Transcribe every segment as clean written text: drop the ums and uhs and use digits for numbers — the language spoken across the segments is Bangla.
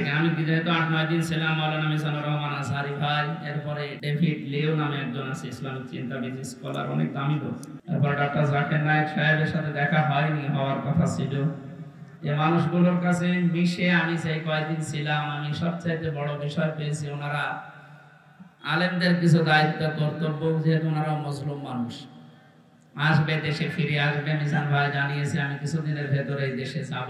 থেকে। আমি কি যেহেতু 8-9 দিন ছিলাম, মাওলানা মিজানুর রহমান আজহারি ভাই, এরপরে ডেভিড লিও নামে একজন আছে ইসলামিক চিন্তাবিদ স্কলার, অনেক দামি লোক। এরপর ডক্টর জাকির নায়েক সাহেবের সাথে দেখা হয়নি, হওয়ার কথা ছিল। এই মানুষগুলোর কাছে মিশে আমি সেই কয়েকদিন ছিলাম, আমি সবচাইতে বড় বিষয় পেয়েছি ওনারা আলেমদের কিছু দায়িত্ব কর্তব্য, যেহেতু ওনারা মুসলিম মানুষ, আসবে, দেশে ফিরে আসবে। মিজান ভাই জানিয়েছে আমি কিছুদিনের ভেতরে এই দেশে যাব।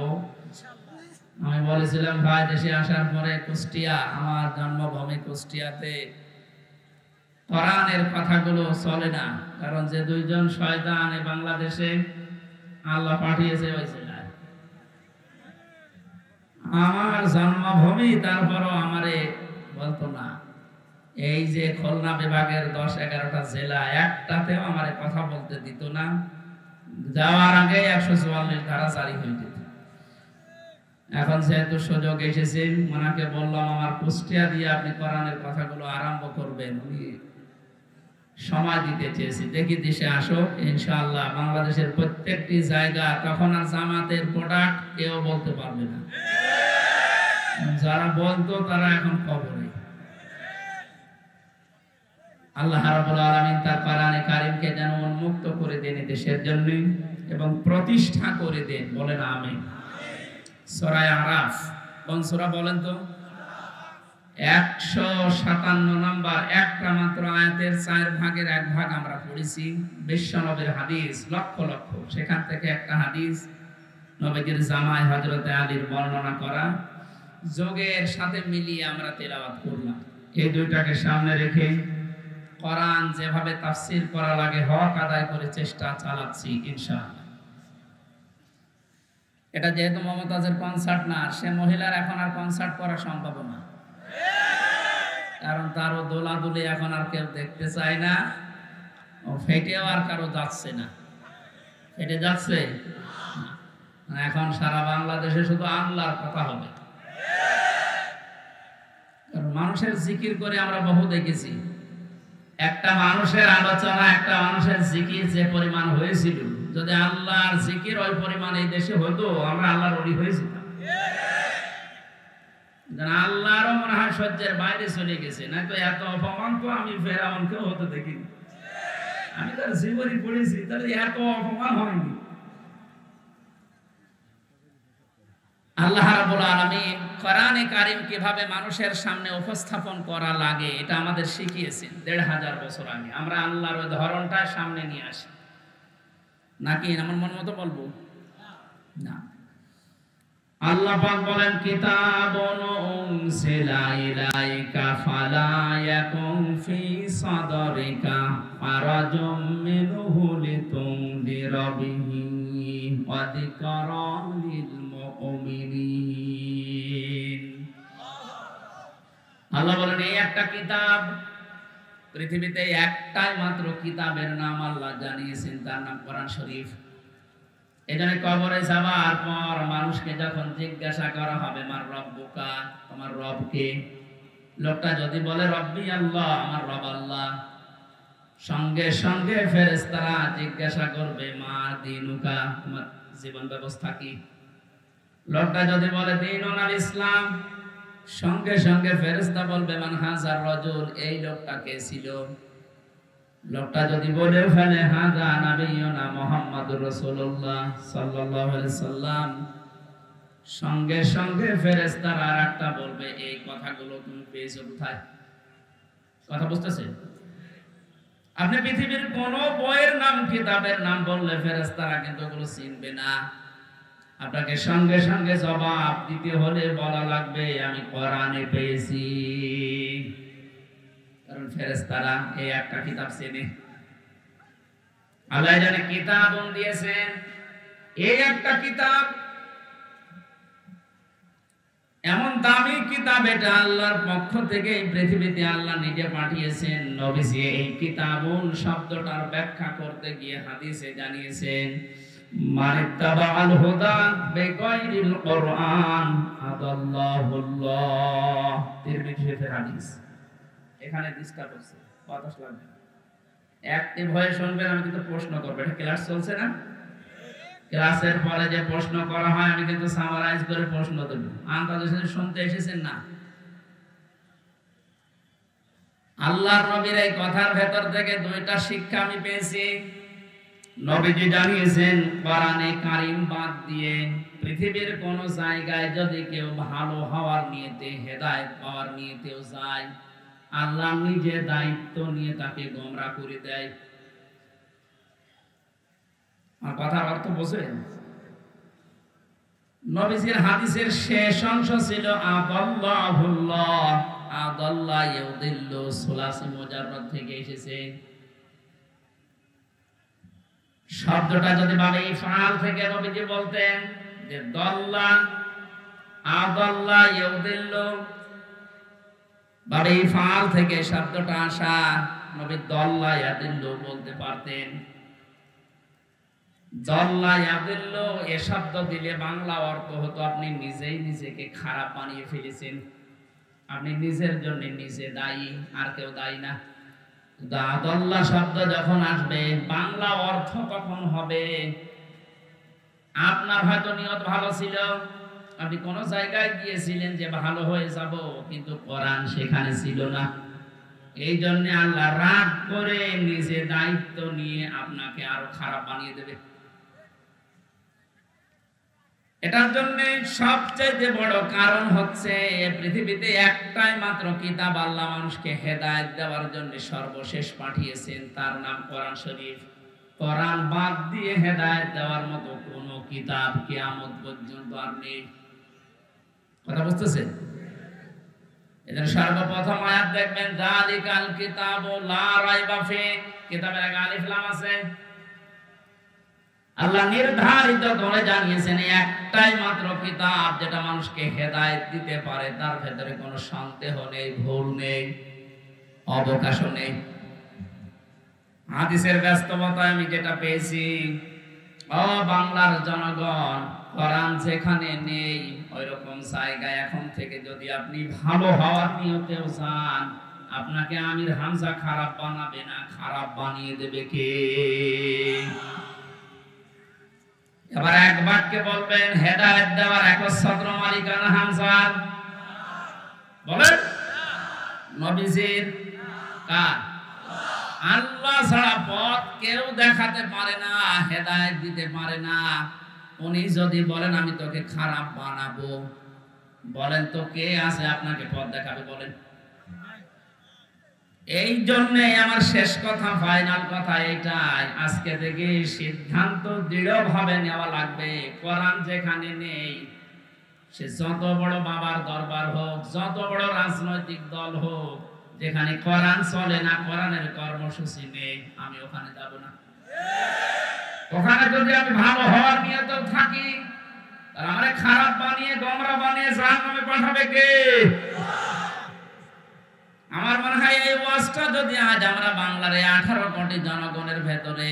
আমি বলেছিলাম ভাই দেশে আসার পরে কুষ্টিয়া, আমার জন্মভূমি কুষ্টিয়াতে কোরআনের কথাগুলো চলে না, কারণ যে দুইজন শয়তান এই বাংলাদেশে আল্লাহ পাঠিয়েছে ওই জেলায়, আমার জন্মভূমি, তারপরও আমারে বলতো না। এই যে খুলনা বিভাগের 10-11টা জেলা, একটাতেও আমারে কথা বলতে দিত না। যাওয়ার আগে 144 ধারা জারি হয়ে যেত। এখন যেহেতু সুযোগ এসেছে, ওনাকে বললাম আমার কুষ্টিয়া দিয়ে আপনি কোরআনের কথাগুলো আরম্ভ করবেন। উনি সময় দিতে চেয়েছি, দেখি দেশে আসো ইনশাআল্লাহ। বাংলাদেশের প্রত্যেকটি জায়গা তখন আর জামাতের প্রোডাক্ট কেউ বলতে পারবে না, যারা বলতো তারা এখন কবরে। আল্লাহ রাব্বুল আলামিন তার কোরআনে কারীমকে যেন উন্মুক্ত করে দেন দেশের জন্য এবং প্রতিষ্ঠা করে দেন, বলেন আমিন। সূরা আরাফ, কোন সূরা বলেন তো? 157 নম্বর, একটা মাত্র আয়াতের 4 ভাগের 1 ভাগ আমরা পড়েছি। বিশ্বনবীর হাদিস লক্ষ লক্ষ, সেখান থেকে একটা হাদিস নবীজির জামাই হযরতে আলীর বর্ণনা করা, যোগের সাথে মিলিয়ে আমরা তেলাওয়াত করলাম। এই দুইটাকে সামনে রেখে কোরআন যেভাবে তাফসীর করা লাগে হক আদায় করে চেষ্টা চালাচ্ছি ইনশাআল্লাহ। এটা যেহেতু মমতাজের কনসার্ট না, সে মহিলার এখন আর কনসার্ট করা সম্ভব না, কারণ তারও দোলাদুলি এখন আর কেউ দেখতে চায় না, ও ফেটেও আর কারো যাচ্ছে না। ফেটে যাচ্ছে এখন সারা বাংলাদেশে শুধু আল্লাহর কথা হবে। কারণ মানুষের জিকির করে আমরা বহু দেখেছি, একটা মানুষের আলোচনা, একটা মানুষের জিকির যে পরিমাণ হয়েছিল, যদি আল্লাহর জিকির ওই পরিমাণ এই দেশে হতো, আমরা আল্লাহর ওলি হয়েছিলাম। আল্লাহরও মনে হয় সহ্যের বাইরে চলে গেছে, না তো এত অপমান তো আমি ফেরাউনকেও হতে দেখিনি। আমি তার জীবনী পড়েছি, তাহলে এত অপমান হয়নি। আল্লাহ রাব্বুল আলামিন কোরআনে কারীম কিভাবে মানুষের সামনে উপস্থাপন করা লাগে এটা আমাদের শিখিয়েছেন 1500 বছর আগে। আমরা আল্লাহর ওই ধরনটা সামনে নিয়ে আসি, নাকি আমার মন মতো বলবো না। আল্লাহ পাক বলেন কিতাবুন উনসিলা ইলাইকা ফালা ইয়াকুন ফি সাদরিকা ফারাজুম মিনহু লিতুনদিরা বিহি ওয়া যিকরা লিল মুমিনিন। আল্লাহ বলেন এই একটা কিতাব, পৃথিবীতে একটাই মাত্র কিতাবের নাম আল্লাহ জানিয়েছেন, তার নাম কোরআন শরীফ। এখানে কবরে যাওয়ার পর মানুষকে যখন জিজ্ঞাসা করা হবে মার রব্বুকা, তোমার রব কে, লোকটা যদি বলে রব্বি আল্লাহ, আমার রব আল্লাহ, সঙ্গে সঙ্গে ফেরেশতারা জিজ্ঞাসা করবে মা দিনুকা, তোমার জীবন ব্যবস্থা কি। লোকটা যদি বলে দীনুল ইসলাম, সঙ্গে সঙ্গে ফেরেশতা বলবে মান হাজার রাজুল, এই লোকটা কে ছিল। লোকটা যদি বলে ফেলে হাজা নবিয়ুনা মুহাম্মাদুর রাসূলুল্লাহ সাল্লাল্লাহু আলাইহি সাল্লাম, সঙ্গে সঙ্গে ফেরেশতারা আরেকটা বলবে এই কথাগুলো তুমি পেয়েছো কোথায়। কথা বুঝতেছেন? আপনি পৃথিবীর কোন বইয়ের নাম, কিতাবের নাম বললে ফেরেশতারা কিন্তু ওগুলো চিনবে না। আপনাকে সঙ্গে সঙ্গে জবাব দিতে হলে বলা লাগবে আমি কোরআনে পেয়েছি, কারণ ফেরেশতারা এই একটা কিতাব চেনে। আল্লাহ জানে কিতাব দিয়েছেন, এই একটা কিতাব, এমন দামি কিতাব, এটা আল্লাহর পক্ষ থেকে এই পৃথিবীতে আল্লাহ নিজে পাঠিয়েছেন। নবীজি এই কিতাবুন শব্দটার ব্যাখ্যা করতে গিয়ে হাদিসে জানিয়েছেন মানিত্তাবাআল হুদা বিগাইরিল কোরআন আদাল্লাহুল্লাহ। তিরমিজি শরীফের হাদিস। এখানে ডিসকাস হচ্ছে, বাতাস লাগবে, অ্যাক্টিভ হয়ে শুনবেন, আমি কিন্তু প্রশ্ন করব। এটা ক্লাস চলছে না? ক্লাসের পরে যে প্রশ্ন করা হয় আমি কিন্তু সামারাইজ করে প্রশ্ন দেব, আন্তর্জাতিক শুনতে এসেছেন না? আল্লাহর নবীর এই কথার ভেতর থেকে দুইটা শিক্ষা আমি পেয়েছি। নবীজি জানিয়েছেন কোরআনে কারীম বাদ দিয়ে পৃথিবীর কোন জায়গায় যদি কেউ ভালো হওয়ার নিয়তে, হেদায়েত পাওয়ার নিয়তেও যায়, আল্লাহ নিজে দায়িত্ব নিয়ে তাকে গোমরাহ করে দেয়। আর কথার অর্থ বোঝেন? নবীজির হাদিসের শেষ অংশ ছিল আদাল্লাহুল্লাহ, আদাল্লাহ ইউদিল্লু, সুলাসি মুজাররদ থেকে এসেছে। শব্দটা যদি ভাবে ইফআল থেকে নবীজি বলতেন যে দল্লা আদাল্লাহ ইউদিল্লু, ভাবে ইফআল থেকে শব্দটা আসা, নবী দল্লা ইয়াদিল্লু বলতে পারতেন। দল্লা ইয়াদিল্লু এ শব্দ দিলে বাংলা অর্থ হতো আপনি নিজেই নিজেকে খারাপ বানিয়ে ফেলেছেন, আপনি নিজের জন্য নিজে দায়ী, আর কেউ দায়ী না। আদাল্লাহ শব্দ যখন আসবে বাংলা অর্থ তখন হবে আপনার হয়তো নিয়ত ভালো ছিল, আপনি কোন জায়গায় গিয়েছিলেন যে ভালো হয়ে যাব, কিন্তু কোরআন সেখানে ছিল না। এই জন্য আল্লাহ রাগ করে নিজে দায়িত্ব নিয়ে আপনাকে আরো খারাপ বানিয়ে দেবে। এটার জন্য সবচেয়ে বড় কারণ হচ্ছে পৃথিবীতে একটাই মাত্র কিতাব আল্লাহ মানুষকে হেদায়েত দেওয়ার জন্য সর্বশেষ পাঠিয়েছেন, তার নাম কোরআন শরীফ। কোরআন বাদ দিয়ে হেদায়েত দেওয়ার মতো কোন কিতাব কিয়ামত পর্যন্ত আর নেই। কথা বুঝতেছেন? এদের সর্বপ্রথম আয়াত দেখবেন যালিকাল কিতাবু লা রাইবা ফি, কিতাবের আগে আলিফ লাম আছে। আল্লাহ নির্ধারিত করে জানিয়েছেন একটাই মাত্র কিতাব যেটা মানুষকে হেদায়েত দিতে পারে, তার ভেতরে কোনো সন্দেহ নেই, ভুল নেই, অবকাশ নেই। হাদিসের ব্যস্ততায় আমি যেটা পেয়েছি, ও বাংলার জনগণ, কোরআন যেখানে নেই ওই রকম জায়গায় এখন থেকে যদি আপনি ভালো হওয়ার নিয়তেও যান, আপনাকে আমির হামজা খারাপ বানাবে না, খারাপ বানিয়ে দেবে কে? এবার এক বাক্যে বলবেন হেদায়েত দেওয়ার একচ্ছত্র মালিকানা হামজার? বলেন নবীজির, কার? আল্লাহ ছাড়া পথ কেউ দেখাতে পারে না, হেদায়েত দিতে পারে না। উনি যদি বলেন আমি তোকে খারাপ বানাবো, বলেন তো কে আছে আপনাকে পথ দেখাবে? বলেন। এই জন্য আমার শেষ কথা, ফাইনাল কথা এটাই, আজকে থেকে সিদ্ধান্ত দৃঢ়ভাবে নেওয়া লাগবে। কোরআন যেখানে নেই, সে যত বড় বাবার দরবার হোক, যত বড় রাজনৈতিক দল হোক, যেখানে কোরআন চলে না, কোরআনের কর্মসূচি নেই, আমি ওখানে যাব না। ওখানে যদি আমি ভালো হওয়ার নিয়ত থাকি, তাহলে আমারে খারাপ বানিয়ে গোমরা বানিয়ে জাহান্নামে পাঠাবে কে? আমার মনে হয় এই ওয়াজটা যদি আজ আমরা বাংলার 18 কোটি জনগণের ভেতরে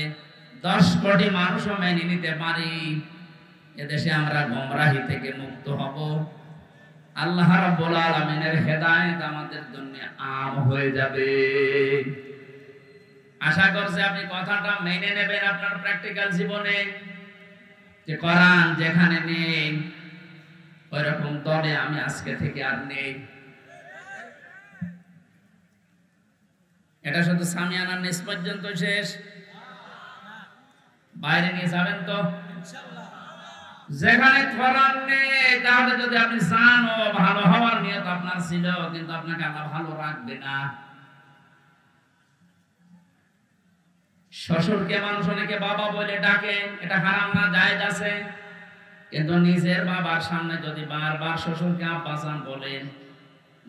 10 কোটি মানুষও মেনে নিতে পারি, এদেশে আমরা গোমরাহি থেকে মুক্ত হব। আল্লাহ রাব্বুল আলামিনের হেদায়েত আমাদের জন্য আম হয়ে যাবে। আশা করছি আপনি কথাটা মেনে নেবেন আপনার প্র্যাকটিক্যাল জীবনে, যে কোরআন যেখানে নেই ওইরকম দলে আমি আজকে থেকে আর নেই। এটা শুধু সামিয়ানার নিচ পর্যন্ত শেষ, বাইরে নিয়ে যাবেন তো ইনশাআল্লাহ। যেখানে কোরআন নেই, তাহলে যদি আপনি চান ও ভালো হওয়ার নিয়ত আপনার ছিল, কিন্তু আপনাকে আল্লাহ ভালো রাখবে না। শ্বশুরকে মানুষ অনেকে বাবা বলে ডাকে, এটা হারাম না, জায়েজ আছে, কিন্তু নিজের বাবার সামনে যদি বারবার শ্বশুরকে আব্বা জান বলেন,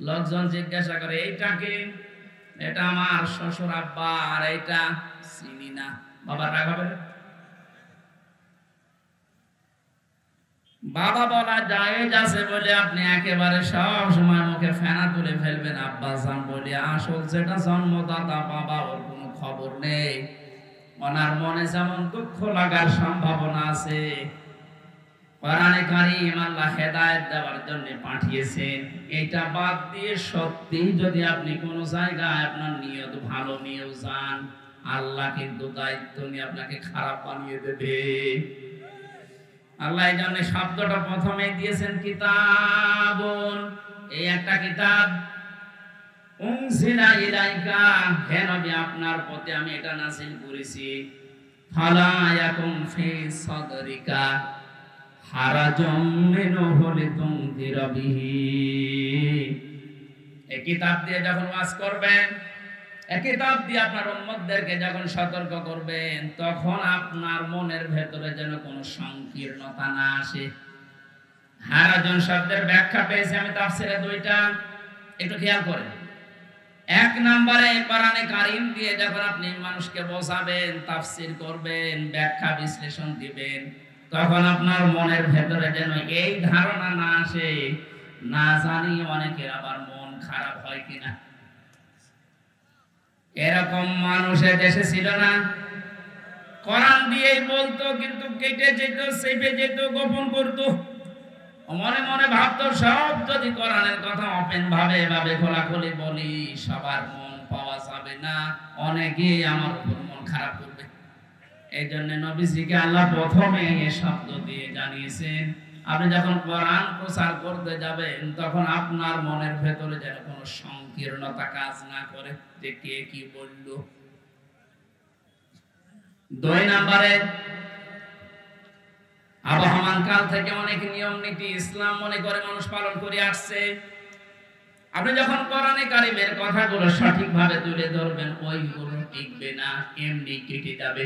লোকজন জিজ্ঞাসা করে এইটাকে, এটা আমার শ্বশুর আব্বা, আর এটা চিনি না, বাবা রাগ হবে? বাবা বলা জায়েজ আছে বলে আপনি একেবারে সব সময় মুখে ফেনা তুলে ফেলবেন আব্বা জান বলে, আসল যেটা জন্মদাতা বাবা, ওর কোনো খবর নেই। ওনার মনে যেমন দুঃখ লাগার সম্ভাবনা আছে, কোরআনে কারীম আল্লাহ হেদায়েত দেওয়ার জন্য পাঠিয়েছেন। এটা বাদ দিয়ে সত্যি যদি আপনি কোন জায়গায় আপনার নিয়ত ভালো নিয়েও যান, আল্লাহ কিন্তু দায়িত্ব নিয়ে আপনাকে খারাপ বানিয়ে দেবে। আল্লাহ এই জন্য শব্দটা প্রথমে দিয়েছেন কিতাবুন, এই একটা কিতাব। উনজিলা ইলাইকা, হে নবী আপনার প্রতি আমি এটা নাযিল করেছি। ফালা ইয়াকুম ফি সাদরিকা হারাজুম মিনহু লিতুনযিরা বিহি, এই কিতাব দিয়ে যখন ওয়াজ করবেন, এই কিতাব দিয়ে আপনার উম্মতদেরকে যখন সতর্ক করবেন, তখন আপনার মনের ভেতরে যেন কোনো সংকীর্ণতা না আসে। হারাজন শব্দের ব্যাখ্যা পেয়েছি আমি তাফসিরে দুইটা, একটু খেয়াল করেন। এক নম্বরে কোরআনে কারীম দিয়ে যখন আপনি মানুষকে বোঝাবেন, তাফসীর করবেন, ব্যাখ্যা বিশ্লেষণ দিবেন, তখন আপনার মনের ভেতরে যেন এই ধারণা না আসে, না জানি অনেকের আবার মন খারাপ হয় কিনা। এরকম মানুষের দেশে ছিল না? কোরআন দিয়েই বলতো, কিন্তু কেটে যেত, চেপে যেত, গোপন করতো। মনে মনে ভাবতো সব যদি কোরআনের কথা ওপেন ভাবে এভাবে খোলাখুলি বলি, সবার মন পাওয়া যাবে না, অনেকেই আমার উপর মন খারাপ করবে। এই জন্য নবীজিকে আল্লাহ প্রথমে এই শব্দ দিয়ে জানিয়েছেন, আপনি যখন কোরআন প্রচার করতে যাবেন, তখন আপনার মনের ভেতরে যেন কোনো সংকীর্ণতা কাজ না করে, যে কে কি বলল। দুই নম্বরে, আবহমান কাল থেকে অনেক নিয়ম নীতি ইসলাম মনে করে মানুষ পালন করে আসছে। আপনি যখন কোরআনে কারীমের কথাগুলো সঠিকভাবে তুলে ধরবেন, ওইগুলো টিকবে না, এমনি কেটে যাবে।